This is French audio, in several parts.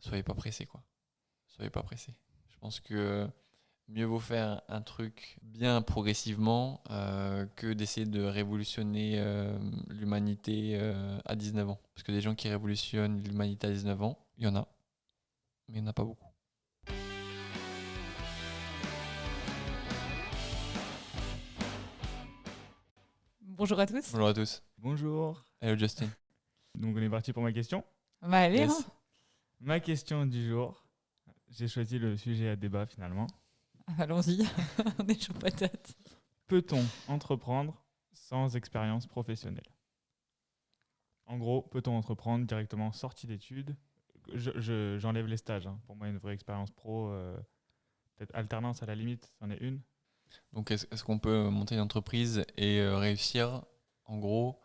soyez pas pressés, quoi. Soyez pas pressés. Je pense que mieux vaut faire un truc bien progressivement que d'essayer de révolutionner l'humanité à 19 ans. Parce que des gens qui révolutionnent l'humanité à 19 ans, il y en a, mais il n'y en a pas beaucoup. Bonjour à tous. Bonjour à tous. Bonjour. Hello Justin. Donc on est parti pour ma question. Bah allez, Yes. hein. Ma question du jour. J'ai choisi le sujet à débat finalement. Allons-y, on est chaud patate. Peut-on entreprendre sans expérience professionnelle? En gros, peut-on entreprendre directement sorti d'études? J'enlève les stages. Pour moi, une vraie expérience pro, peut-être alternance à la limite, c'en est une. Donc est-ce qu'on peut monter une entreprise et réussir, en gros,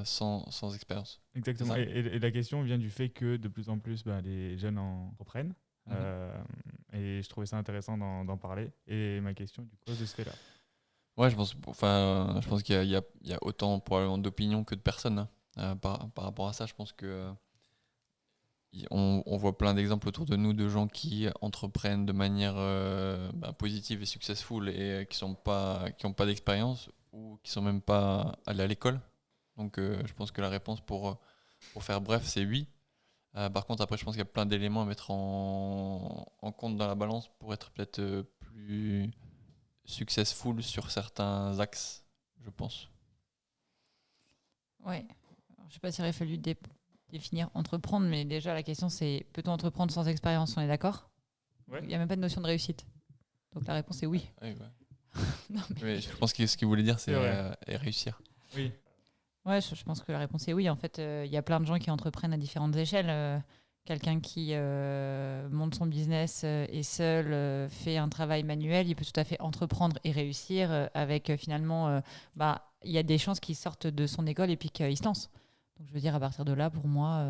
sans expérience? Exactement. C'est ça. Et la question vient du fait que de plus en plus, les jeunes entreprennent. Et je trouvais ça intéressant d'en parler. Et ma question, du coup, de ce fait-là. Ouais, je pense qu'il y a autant probablement d'opinions que de personnes, hein. Par rapport à ça, je pense que on voit plein d'exemples autour de nous de gens qui entreprennent de manière positive et successful et qui ont pas d'expérience ou qui sont même pas allés à l'école. Donc je pense que la réponse pour faire bref, c'est oui. Par contre, après, je pense qu'il y a plein d'éléments à mettre en compte dans la balance pour être peut-être plus successful sur certains axes, je pense. Ouais. Alors, je sais pas s'il aurait fallu définir entreprendre, mais déjà la question c'est peut-on entreprendre sans expérience, on est d'accord? Ouais. Il n'y a même pas de notion de réussite. Donc la réponse est oui. Ouais, ouais. Non, mais- Mais je pense que ce qu'il voulait dire, c'est C'est vrai. réussir. Oui. Ouais, je pense que la réponse est oui. En fait, il y a plein de gens qui entreprennent à différentes échelles. Quelqu'un qui monte son business et seul fait un travail manuel, il peut tout à fait entreprendre et réussir avec finalement, il y a des chances qu'il sorte de son école et puis qu'il se lance. Donc je veux dire, à partir de là, pour moi,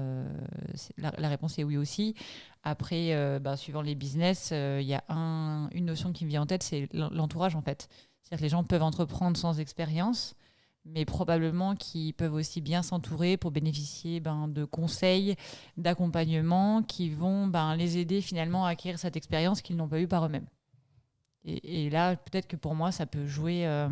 la réponse est oui aussi. Après, suivant les business, il y a une notion qui me vient en tête, c'est l'entourage en fait. C'est-à-dire que les gens peuvent entreprendre sans expérience, mais probablement qu'ils peuvent aussi bien s'entourer pour bénéficier de conseils, d'accompagnement qui vont les aider finalement à acquérir cette expérience qu'ils n'ont pas eue par eux-mêmes. Et là, peut-être que pour moi, ça peut jouer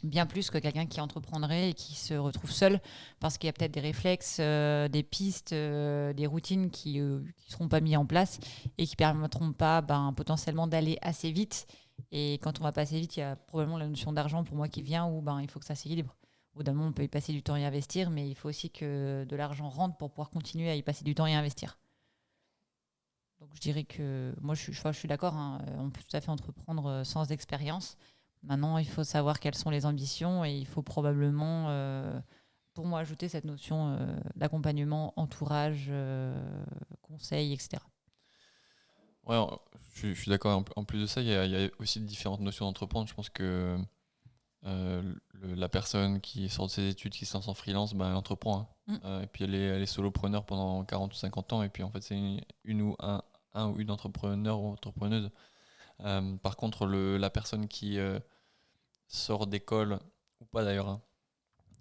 bien plus que quelqu'un qui entreprendrait et qui se retrouve seul parce qu'il y a peut-être des réflexes, des pistes, des routines qui ne seront pas mis en place et qui ne permettront pas potentiellement d'aller assez vite. Et quand on va passer vite, il y a probablement la notion d'argent pour moi qui vient où il faut que ça s'équilibre. Au bout d'un moment, on peut y passer du temps et investir, mais il faut aussi que de l'argent rentre pour pouvoir continuer à y passer du temps et à investir. Donc je dirais que moi, je suis d'accord, hein, on peut tout à fait entreprendre sans expérience. Maintenant, il faut savoir quelles sont les ambitions et il faut probablement, pour moi, ajouter cette notion d'accompagnement, entourage, conseil, etc. Ouais, je suis d'accord. En plus de ça, il y a aussi différentes notions d'entreprendre. Je pense que la personne qui sort de ses études, qui se lance en freelance, elle entreprend, hein. Et puis elle est solopreneur pendant 40 ou 50 ans. Et puis en fait, c'est une ou un ou une entrepreneur ou entrepreneuse. Par contre, la personne qui sort d'école, ou pas d'ailleurs, hein,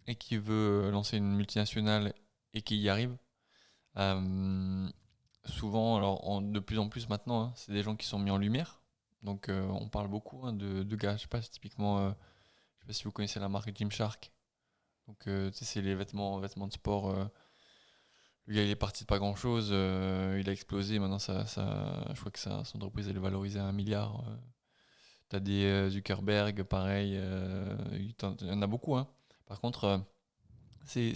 et qui veut lancer une multinationale et qui y arrive, souvent, alors de plus en plus maintenant, hein, c'est des gens qui sont mis en lumière. Donc on parle beaucoup, hein, de gars, je sais pas, typiquement, je sais pas si vous connaissez la marque Gymshark. Donc tu sais, c'est les vêtements de sport. Le gars il est parti de pas grand chose, il a explosé. Maintenant, je crois que son entreprise elle est valorisée à 1 milliard. T'as des Zuckerberg, pareil, il y en a beaucoup, hein. Par contre, ces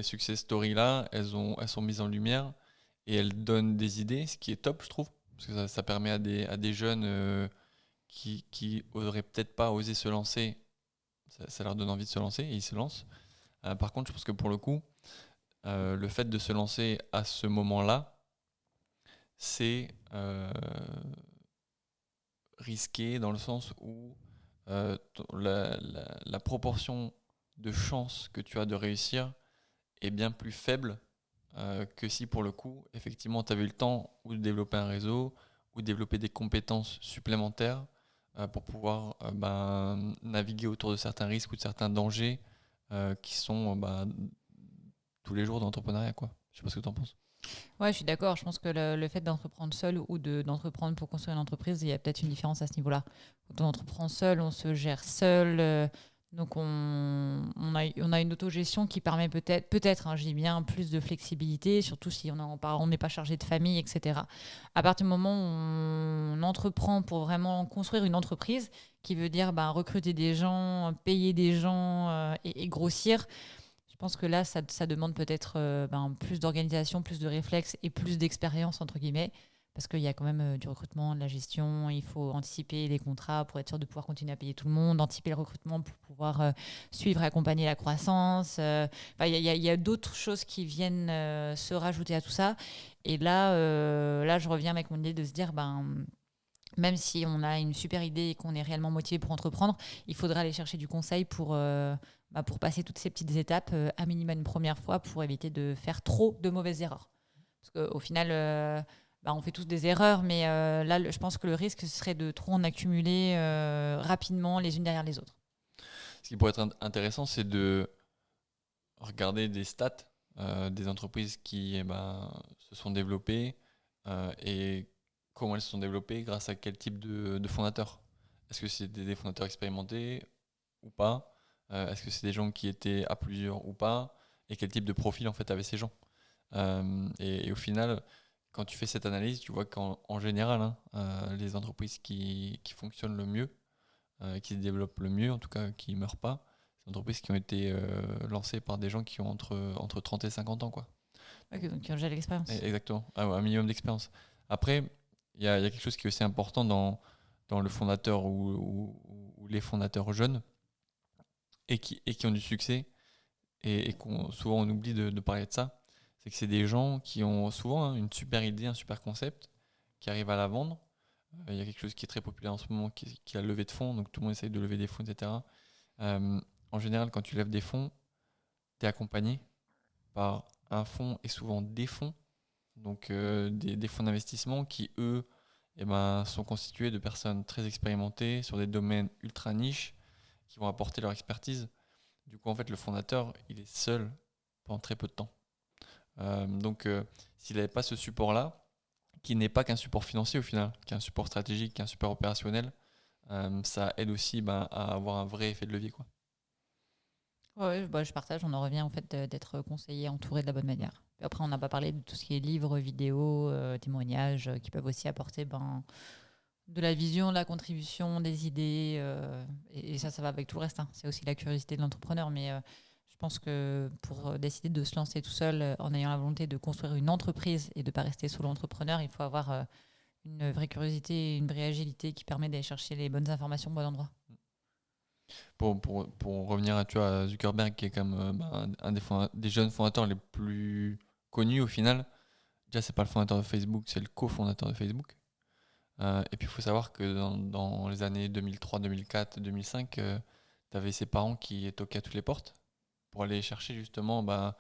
success stories-là, elles sont mises en lumière et elles donnent des idées, ce qui est top, je trouve, parce que ça permet à des jeunes qui auraient peut-être pas osé se lancer, ça leur donne envie de se lancer et ils se lancent. Par contre, je pense que pour le coup, le fait de se lancer à ce moment-là, c'est risqué dans le sens où la proportion de chances que tu as de réussir est bien plus faible que si pour le coup, effectivement, tu avais eu le temps ou de développer un réseau ou de développer des compétences supplémentaires pour pouvoir naviguer autour de certains risques ou de certains dangers qui sont tous les jours d'entrepreneuriat, quoi. Je sais pas ce que tu en penses. Ouais, je suis d'accord. Je pense que le fait d'entreprendre seul ou d'entreprendre pour construire une entreprise, il y a peut-être une différence à ce niveau-là. Quand on entreprend seul, on se gère seul. Donc, on a une autogestion qui permet peut-être, hein, je dis bien, plus de flexibilité, surtout si on n'est pas chargé de famille, etc. À partir du moment où on entreprend pour vraiment construire une entreprise, qui veut dire recruter des gens, payer des gens et grossir, je pense que là, ça demande peut-être plus d'organisation, plus de réflexes et plus d'expérience, entre guillemets, parce qu'il y a quand même du recrutement, de la gestion, il faut anticiper les contrats pour être sûr de pouvoir continuer à payer tout le monde, anticiper le recrutement pour pouvoir suivre et accompagner la croissance. Il y a d'autres choses qui viennent se rajouter à tout ça. Et là, je reviens avec mon idée de se dire, même si on a une super idée et qu'on est réellement motivé pour entreprendre, il faudra aller chercher du conseil pour passer toutes ces petites étapes à minima une première fois pour éviter de faire trop de mauvaises erreurs. Parce qu'au final, on fait tous des erreurs, mais là, je pense que le risque ce serait de trop en accumuler rapidement les unes derrière les autres. Ce qui pourrait être intéressant, c'est de regarder des stats des entreprises qui se sont développées et comment elles se sont développées, grâce à quel type de fondateurs. Est-ce que c'est des fondateurs expérimentés ou pas? Est-ce que c'est des gens qui étaient à plusieurs ou pas? Et quel type de profil en fait avaient ces gens? Et au final, quand tu fais cette analyse, tu vois qu'en général, hein, les entreprises qui fonctionnent le mieux, qui se développent le mieux, en tout cas qui ne meurent pas, c'est des entreprises qui ont été lancées par des gens qui ont entre 30 et 50 ans, quoi. Ok, donc j'ai l'expérience. Exactement, un minimum d'expérience. Après, il y a quelque chose qui est aussi important dans le fondateur ou les fondateurs jeunes et qui ont du succès et souvent on oublie de parler de ça, c'est que c'est des gens qui ont souvent une super idée, un super concept, qui arrivent à la vendre. Il y a quelque chose qui est très populaire en ce moment, qui est la levée de fonds, donc tout le monde essaye de lever des fonds, etc. En général, quand tu lèves des fonds, tu es accompagné par un fonds et souvent des fonds, donc des fonds d'investissement qui, eux, sont constitués de personnes très expérimentées sur des domaines ultra niches qui vont apporter leur expertise. Du coup, en fait, le fondateur, il est seul pendant très peu de temps. Donc, s'il n'avait pas ce support-là, qui n'est pas qu'un support financier au final, qui est un support stratégique, qui est un support opérationnel, ça aide aussi à avoir un vrai effet de levier, quoi. Ouais, je partage, on en revient en fait d'être conseillé, entouré de la bonne manière. Puis après, on n'a pas parlé de tout ce qui est livres, vidéos, témoignages qui peuvent aussi apporter de la vision, de la contribution, des idées. Et ça va avec tout le reste, hein. C'est aussi la curiosité de l'entrepreneur. Mais je pense que pour décider de se lancer tout seul en ayant la volonté de construire une entreprise et de ne pas rester solo entrepreneur, il faut avoir une vraie curiosité et une vraie agilité qui permet d'aller chercher les bonnes informations au bon endroit. Pour revenir à Zuckerberg, qui est quand même un des jeunes fondateurs les plus connus au final, déjà, c'est pas le fondateur de Facebook, c'est le cofondateur de Facebook. Et puis, il faut savoir que dans les années 2003, 2004, 2005, tu avais ses parents qui toquaient à toutes les portes pour aller chercher justement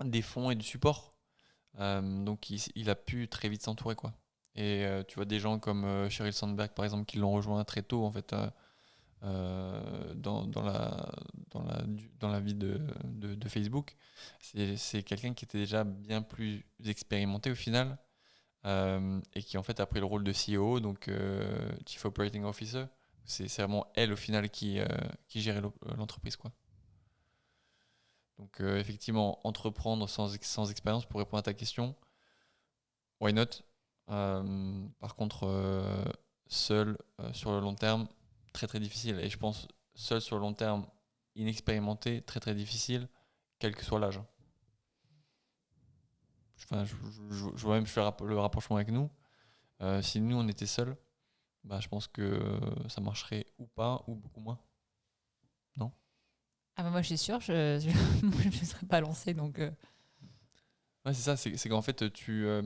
des fonds et du support. Donc, il a pu très vite s'entourer, quoi. Et tu vois des gens comme Sheryl Sandberg, par exemple, qui l'ont rejoint très tôt, en fait, dans la vie de Facebook. C'est quelqu'un qui était déjà bien plus expérimenté au final, et qui en fait a pris le rôle de CEO, donc Chief Operating Officer. C'est vraiment elle au final qui gérait l'entreprise, quoi. Donc effectivement, entreprendre sans expérience, pour répondre à ta question, why not? Par contre, seul sur le long terme, très très difficile. Et je pense seul sur le long terme, inexpérimenté, très très difficile, quel que soit l'âge. Enfin, je vois même, je fais le rapprochement avec nous. Si nous on était seuls, je pense que ça marcherait ou pas, ou beaucoup moins. Non? Ah moi je suis sûre, moi, je ne serais pas lancée donc. Ouais, c'est ça, c'est qu'en fait tu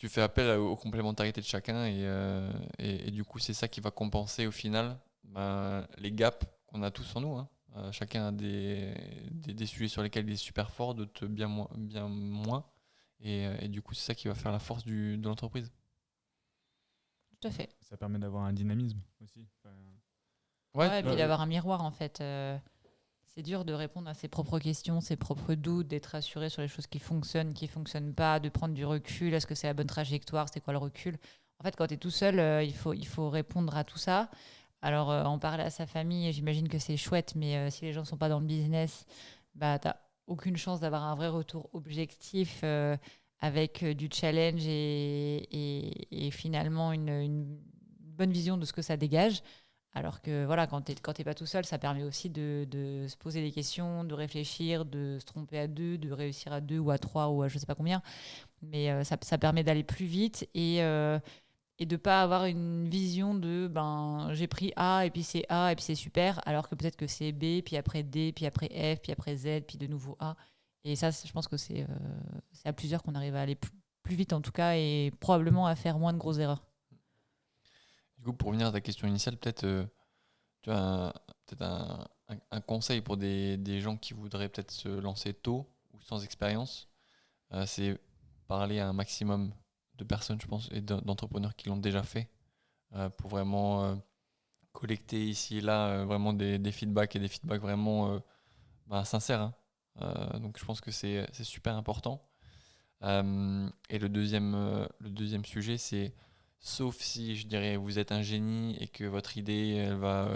fais appel aux complémentarités de chacun et du coup c'est ça qui va compenser au final les gaps qu'on a tous en nous, hein. Chacun a des sujets sur lesquels il est super fort, d'autres bien moins. Et du coup c'est ça qui va faire la force de l'entreprise. Tout à fait. Ça permet d'avoir un dynamisme aussi. Ouais, et puis Ouais, d'avoir un miroir en fait. c'est dur de répondre à ses propres questions, ses propres doutes, d'être rassuré sur les choses qui fonctionnent pas, de prendre du recul. Est-ce que c'est la bonne trajectoire? C'est quoi le recul? En fait, quand tu es tout seul, il faut répondre à tout ça. Alors, en parler à sa famille, j'imagine que c'est chouette, mais si les gens sont pas dans le business, bah, tu n'as aucune chance d'avoir un vrai retour objectif avec du challenge et finalement une bonne vision de ce que ça dégage. Alors que voilà, quand t'es pas tout seul, ça permet aussi de se poser des questions, de réfléchir, de se tromper à deux, de réussir à deux ou à trois ou à je sais pas combien. Mais ça permet d'aller plus vite et de pas avoir une vision de ben j'ai pris A et puis c'est super, alors que peut-être que c'est B, puis après D, puis après F, puis après Z, puis de nouveau A. Et ça, je pense que c'est à plusieurs qu'on arrive à aller plus vite en tout cas et probablement à faire moins de grosses erreurs. Du coup, pour revenir à ta question initiale, peut-être tu as peut-être un conseil pour des gens qui voudraient peut-être se lancer tôt ou sans expérience, c'est parler à un maximum de personnes, je pense, et d'entrepreneurs qui l'ont déjà fait, pour vraiment collecter ici et là vraiment des feedbacks et des feedbacks vraiment sincères, hein. Donc je pense que c'est super important. Et le deuxième sujet, c'est sauf si je dirais vous êtes un génie et que votre idée elle va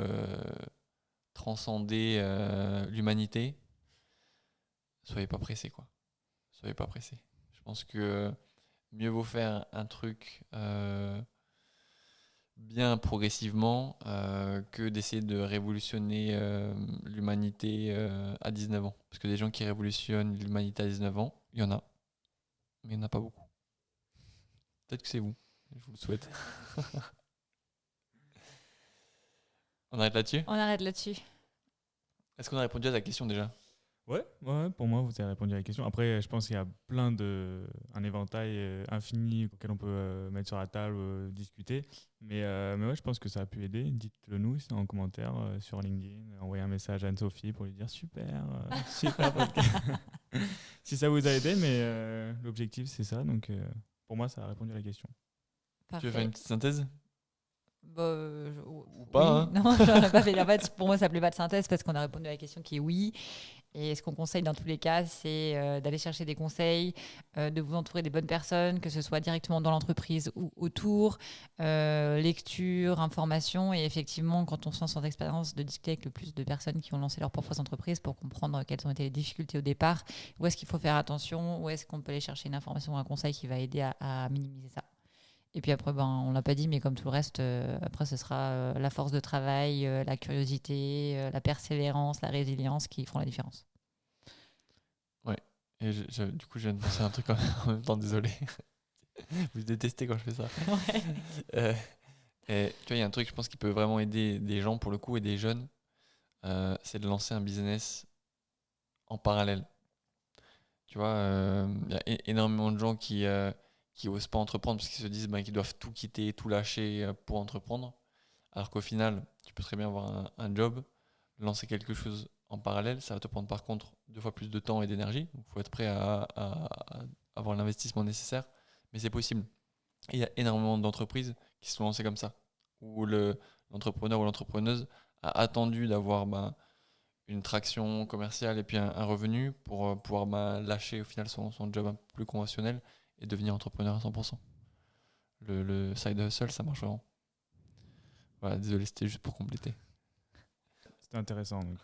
transcender l'humanité, soyez pas pressé quoi. Soyez pas pressé. Je pense que mieux vaut faire un truc bien progressivement que d'essayer de révolutionner l'humanité à 19 ans. Parce que des gens qui révolutionnent l'humanité à 19 ans, il y en a, mais il n'y en a pas beaucoup. Peut-être que c'est vous, je vous le souhaite. On arrête là-dessus? On arrête là-dessus. Est-ce qu'on a répondu à ta question déjà? Ouais, pour moi, vous avez répondu à la question. Après, je pense qu'il y a un éventail infini auquel on peut mettre sur la table, discuter. Mais ouais, je pense que ça a pu aider. Dites-le nous en commentaire sur LinkedIn. Envoyez un message à Anne-Sophie pour lui dire super, super podcast. Si ça vous a aidé, mais l'objectif, c'est ça. Donc, pour moi, ça a répondu à la question. Tu veux faire une petite synthèse? Bah, Ou pas, hein. Non, j'en ai pas fait. En fait, pour moi, ça s'appelait pas de synthèse parce qu'on a répondu à la question qui est oui. Et ce qu'on conseille dans tous les cas, c'est d'aller chercher des conseils, de vous entourer des bonnes personnes, que ce soit directement dans l'entreprise ou autour, lecture, information. Et effectivement, quand on se lance sans expérience, de discuter avec le plus de personnes qui ont lancé leurs propres entreprises pour comprendre quelles ont été les difficultés au départ, où est-ce qu'il faut faire attention, où est-ce qu'on peut aller chercher une information ou un conseil qui va aider à minimiser ça. Et puis après, on l'a pas dit, mais comme tout le reste, après, ce sera la force de travail, la curiosité, la persévérance, la résilience qui feront la différence. Ouais. Et du coup, je viens de penser à un truc en même temps, désolé. Vous détestez quand je fais ça. Ouais. Et tu vois, il y a un truc, je pense, qui peut vraiment aider des gens pour le coup et des jeunes, c'est de lancer un business en parallèle. Tu vois, il y a énormément de gens qui osent pas entreprendre parce qu'ils se disent qu'ils doivent tout quitter, tout lâcher pour entreprendre. Alors qu'au final, tu peux très bien avoir un job, lancer quelque chose en parallèle. Ça va te prendre par contre 2 fois plus de temps et d'énergie. Donc il faut être prêt à avoir l'investissement nécessaire. Mais c'est possible. Et il y a énormément d'entreprises qui se sont lancées comme ça, où l'entrepreneur ou l'entrepreneuse a attendu d'avoir une traction commerciale et puis un revenu pour pouvoir lâcher au final son job un peu plus conventionnel et devenir entrepreneur à 100%. Le side hustle, ça marche vraiment. Voilà, désolé, c'était juste pour compléter. C'était intéressant. Donc,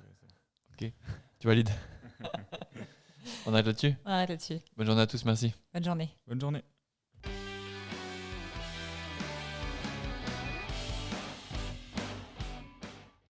ok, tu valides? On arrête là-dessus? On arrête là-dessus. Bonne journée à tous, merci. Bonne journée. bonne journée.